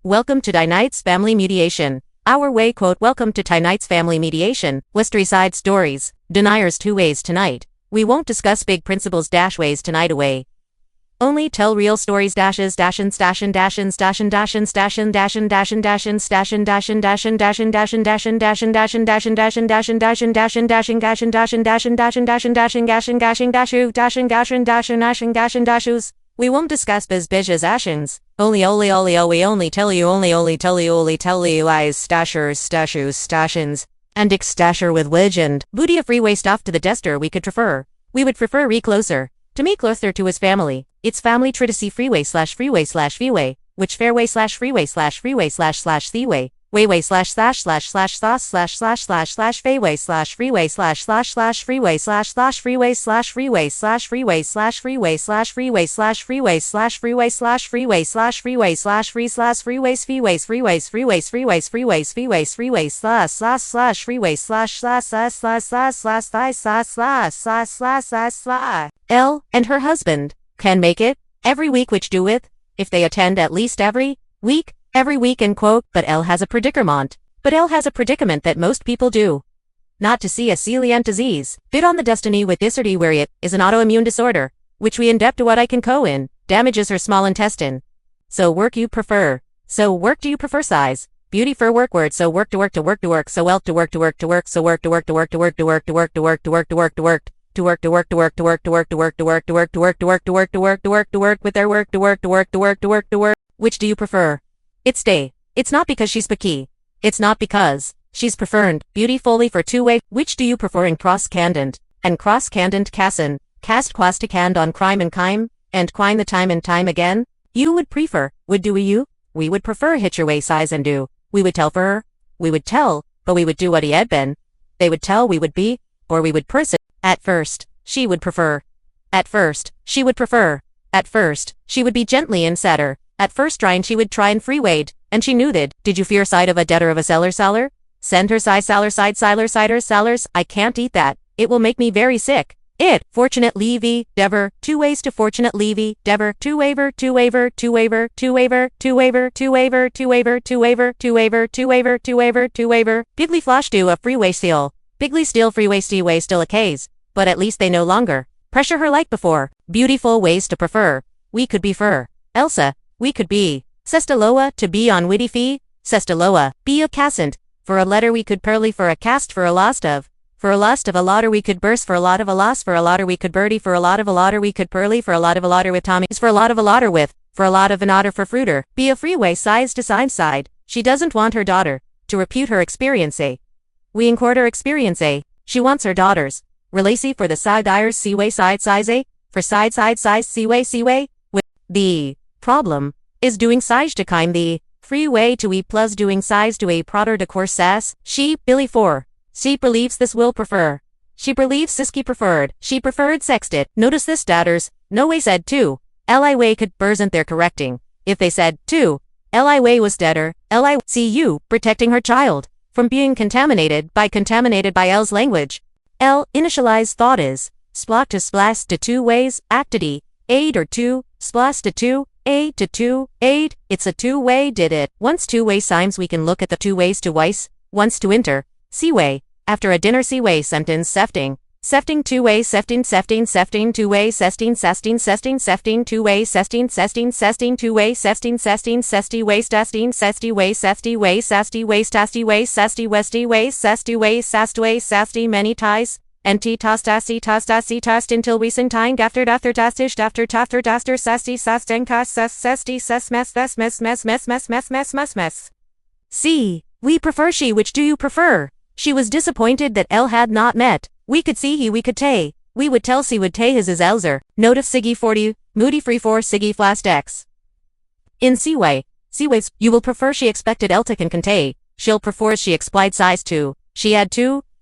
Welcome to Tonight's Family Mediation. Our way quote welcome to tonight's family mediation, Westry side stories, deniers 2 ways tonight. We won't discuss big principles ways tonight away. Only tell real stories dashes dashin stashin dashin stashin dashin stashin dashin dashin dashin stashin dashin dashin dashin dashin dashin dashin dashin dashin dashin dashin dashin dashin dashin gashin dashin dashin dashin dashin dashin gashin gashin dashu dashin gashin dashin ashin gashin dashus. We won't discuss bizes ashins. We only tell you eyes stashers stashins. And stasher with legend. Booty a freeway stuff to the dester we could prefer. We would prefer closer. To me closer to his family. It's family tridacy freeway /freeway, which fairway /freeway /seaway, wayway //// sauce / fayway /freeway // freeway /freeway /freeway /freeway /freeway /freeway /freeway /freeway /freeway Elle and her husband can make it every week, which do with if they attend at least every week and quote, but Elle has a predicament that most people do. Not to see a celiac disease, bit on the destiny with dysentery where it is an autoimmune disorder, which we in depth to what I can in, damages her small intestine. So work do you prefer size, beauty for work word, so work, so wealth to work, so work, which do you prefer? It's day. It's not because she's picky. It's not because she's preferred beautifully for 2-way. Which do you prefer in cross-candant and cross-candant cassin, cast quasticand on crime and kime, and quine the time and time again? You would prefer, would do you? We would prefer hitch your way size and do. We would tell for her. We would tell, but we would do what he had been. They would tell we would be, or we would person. At first, she would prefer. At first, she would prefer. At first, she would be gently and sadder. At first trying she would try and freewade, and she knew that. Did you fear sight of a debtor of a seller? Send her cider, I can't eat that. It will make me very sick. It, fortunate levy, dever, 2 ways to fortunate levy, dever, 2 waver, Bigly flosh do a freeway steal. Bigly steal freeway steeway still a case, but at least they no longer pressure her like before. Beautiful ways to prefer. We could be fur. Elsa, we could be. Sestaloa, to be on witty fee. Sestaloa, be a cassant. For a letter we could pearly, for a cast, for a lost of. For a lost of a lotter we could burst, for a lot of a loss, for a lotter we could birdie, for a lot of a lotter we could pearly, for a lot of a lotter with Tommy, is for a lot of a lotter with, for a lot of an otter for fruiter. Be a freeway size to side. She doesn't want her daughter to repute her experience We incord her experience She wants her daughters. Relacy for the side eyers seaway side size for side size seaway, with the problem is doing size to kime the freeway to e plus doing size to a proder de course sass. She, Billy 4. She believes this will prefer. She believes Siski preferred. She preferred sexted. Notice this daughters. No way said 2. Li way could bursn't their correcting. If they said 2. Li way was deader. Li see you protecting her child from being contaminated by L's language. L initialized thought is splot to splash to 2 ways, actity, 8 or 2, splash to 2, 8 to 2, 8, it's a 2-way did it. Once 2-way signs we can look at the 2 ways to weiss, once to enter, seaway, after a dinner seaway sentence sefting 2-way sefting 2-way sesting 2-way sesting 2-way sesting sesty way sesty way sesty way sesty way sesty way sesty westy way sesty way sasty many ties. Enti tost until recent time after tastish after sasti sastenkas mess. C. We prefer she. Which do you prefer? She was disappointed that L had not met. We could see he we could tay. We would tell C would tay his is Elzer. Note of Siggy 40, moody free 4 Siggy flast X. In Seaways, you will prefer she expected L to can tay. She'll prefer she explied size 2. She had 2.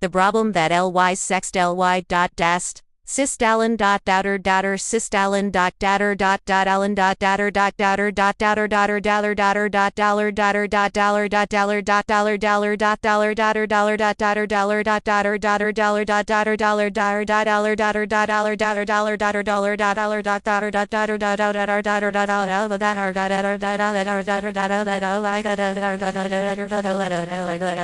The problem that ly sext ly dot dast. Sistalin dot datter datter sistalin dot datter dot allen dot datter dot datter dot datter datter daller datter dot daller datter dot daller dot daller dot daller daller dot daller datter daller dot datter daller dot datter datter daller dot datter daller datter dot daller datter dot daller datter daller datter daller dot daller dot datter dot datter dot datter datter dot daller dot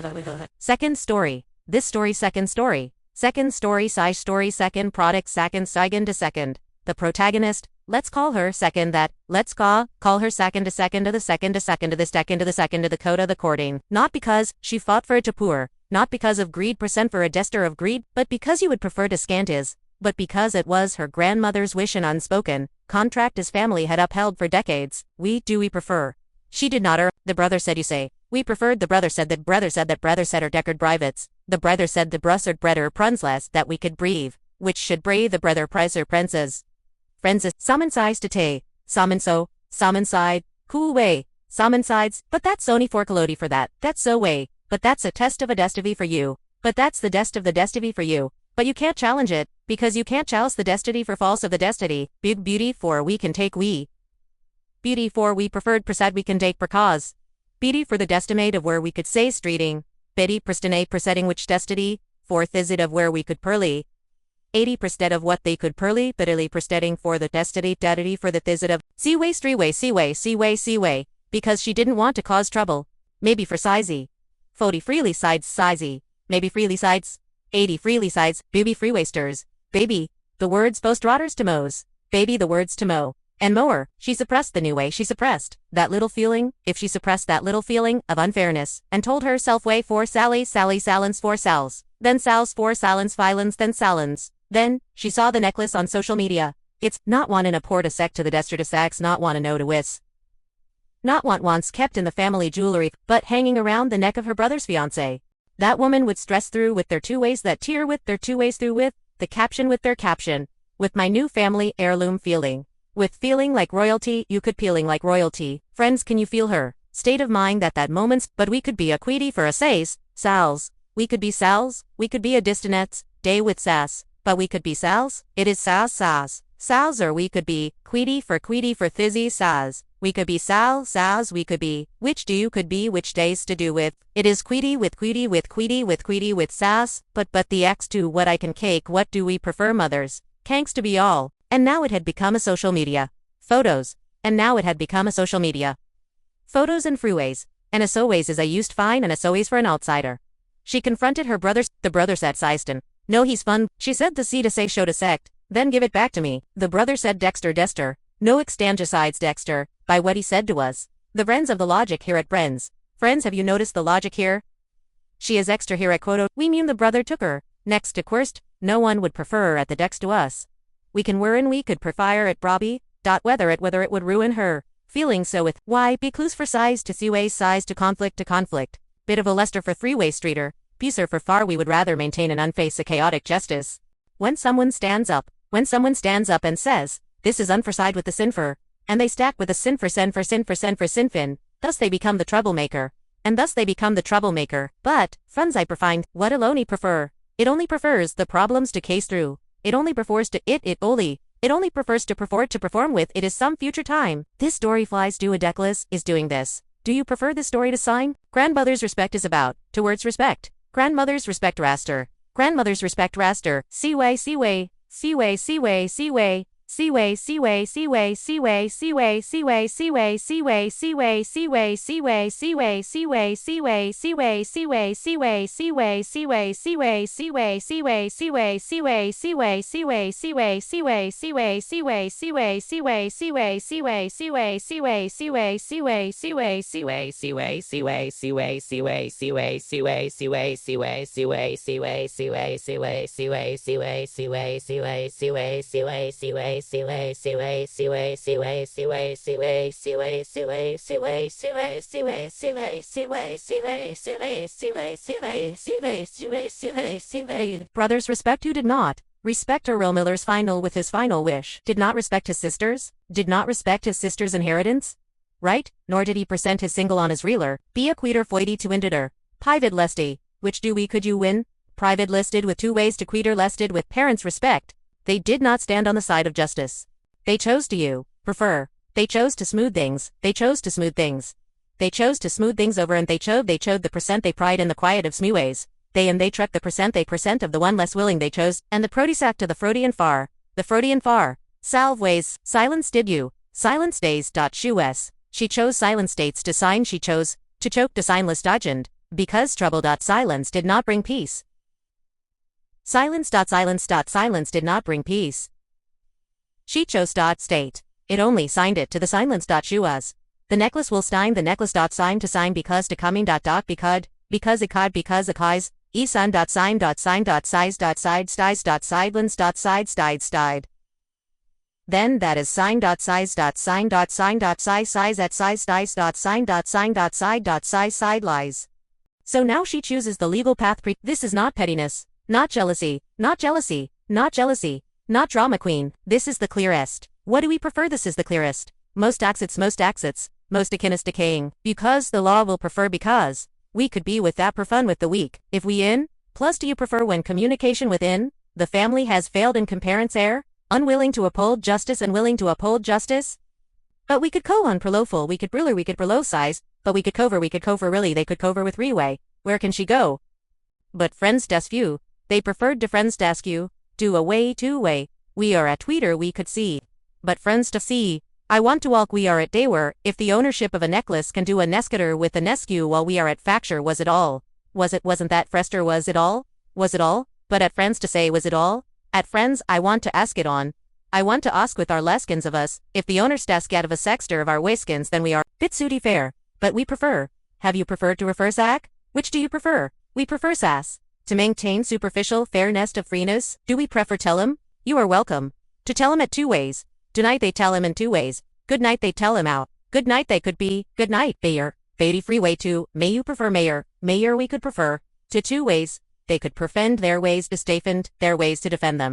datter Second story. This story second story. Second story size story second product second to second. The protagonist, let's call her second that, let's call her second to second to the second to second to the second to the second to the coda the courting. Not because she fought for it to poor, not because of greed percent for a dester of greed, but because you would prefer to scant is, but because it was her grandmother's wish and unspoken contract his family had upheld for decades. We prefer. She did not the brother said you say. We preferred the brother said that brother said her deckard privates. The brother said the brussard breder prunsless that we could breathe, which should brave the brother pricer princes. Friends summon size to tay, summon side, cool way, summon sides, but that's only for Kalodi for that, that's so way, but that's a test of a destiny for you, but that's the test of the destiny for you, but you can't challenge it, because you can't chalice the destiny for false of the destiny, big beauty for we can take beauty for we preferred prasad we can take per cause. Beauty for the destimate of where we could say streeting, biddy pristine presetting which destiny, fourth is it of where we could pearly. 80 prested of what they could pearly, bitterly prestetting for the destiny for the thizit of seaway seaway, because she didn't want to cause trouble. Maybe for sizey. 40 freely sides sizey, maybe freely sides. 80 freely sides, baby freewaysters, baby, the words post rotters to mows, baby the words to mow. And mower, she suppressed the new way she suppressed that little feeling, if she suppressed that little feeling of unfairness, and told herself way for Sally Salins for Sals, then Sals for Salins Filans then Salins. Then, she saw the necklace on social media. It's not one in a port a sec to the dester to sax not want to know to wis. Not want once kept in the family jewelry, but hanging around the neck of her brother's fiancé. That woman would stress through with their two ways that tear with their two ways through with, the caption with their caption. With my new family heirloom feeling. With feeling like royalty, you could peeling like royalty. Friends, can you feel her state of mind at that moment? But we could be a queedy for a says, Sals. We could be Sals, we could be a distinets, day with sass. But we could be Sals, it is Sals. Sals or we could be queedy for thizzy Saz. We could be Saz, we could be, which do you could be which days to do with. It is queedy with sass, but the X to what I can cake what do we prefer mothers. Kanks to be all. And now it had become a social media. Photos. And now it had become a social media. Photos and freeways. And as always is I used fine and as always for an outsider. She confronted her brother. The brother said Syston. No he's fun. She said the C to say show to sect. Then give it back to me. The brother said Dexter. No extangicides Dexter. By what he said to us. The friends of the logic here at Bren's. Friends have you noticed the logic here? She is extra here at quoto. We mean the brother took her. Next to quirst. No one would prefer her at the dex to us. We can were and we could prefer at Brobby. Whether it would ruin her. Feeling so with, why, be clues for size to seaways size to conflict. Bit of a Lester for three-way streeter. Peacer for far we would rather maintain and unface a chaotic justice. When someone stands up and says, this is unforside with the sinfer, and they stack with the sin for sinfin, thus they become the troublemaker. But, friends I prefind, what alone prefer. It only prefers the problems to case through. It only prefers to it only prefers to perform with it is some future time. This story flies do a deckless is doing this. Do you prefer this story to sign? Grandmother's respect is about, towards respect. Grandmother's respect raster. Grandmother's respect raster. Seaway. Brothers respect who did not. Respect Earl Miller's final with his final wish. Did not respect his sisters? Did not respect his sister's inheritance? right? Nor did he present his single on his reeler, be a queeter foidy to indider. Pivid lesty, which do we could you win? Private listed with 2 ways to queeter lested with parents' respect. They did not stand on the side of justice. They chose to you, prefer. They chose to smooth things, they chose to smooth things. They chose to smooth things over and they chode the percent they pride in the quiet of smeways. They treck the percent of the one less willing they chose, and the protisac to the Freudian far. The Freudian far. Salve ways, silence did you, silence days. Shoes. She chose silent states to sign she chose, to choke to signless dodgend, because trouble. Silence did not bring peace. Silence. Silence did not bring peace. She chose. State. It only signed it to the silence. Shoes. The necklace will stein the necklace. Sign to sign because to coming. Because it cod because a cause. Sign. Size. Side. Sties. Sidelens. Side. Stide. Then that is sign. Size. Sign. Sign. Size at size. Dice. Sign. Side. Side lies. So now she chooses the legal path. This is not pettiness, not jealousy, not jealousy, not jealousy, not drama queen. This is the clearest. What do we prefer? This is the clearest. Most axits, most akinest decaying. Because the law will prefer because. We could be with that per fun with the weak. If we in, plus do you prefer when communication within, the family has failed in comparence air, unwilling to uphold justice and willing to uphold justice? But we could on perloful, we could briller, we could perlo size, but we could cover really, they could cover with reway. Where can she go? But friends des few, they preferred to friends desque, do away two-way. We are at tweeter we could see. But friends to see. I want to walk we are at daywere, if the ownership of a necklace can do a nescator with a nescue while we are at facture was it all? Wasn't that frester was it all? Was it all? But at friends to say was it all? At friends I want to ask it on. I want to ask with our leskins of us, if the owner's desk out of a sexter of our waskins then we are bit sooty fair, but we prefer. Have you preferred to refer Zach? Which do you prefer? We prefer sass. To maintain superficial fairness of freeness, do we prefer tell him? You are welcome. To tell him at 2 ways. Tonight they tell him in 2 ways. Good night they tell him out. Good night they could be, good night, Bayer. Beatty freeway to, may you prefer mayor, mayor we could prefer. To 2 ways. They could perfend their ways to stafend, their ways to defend them.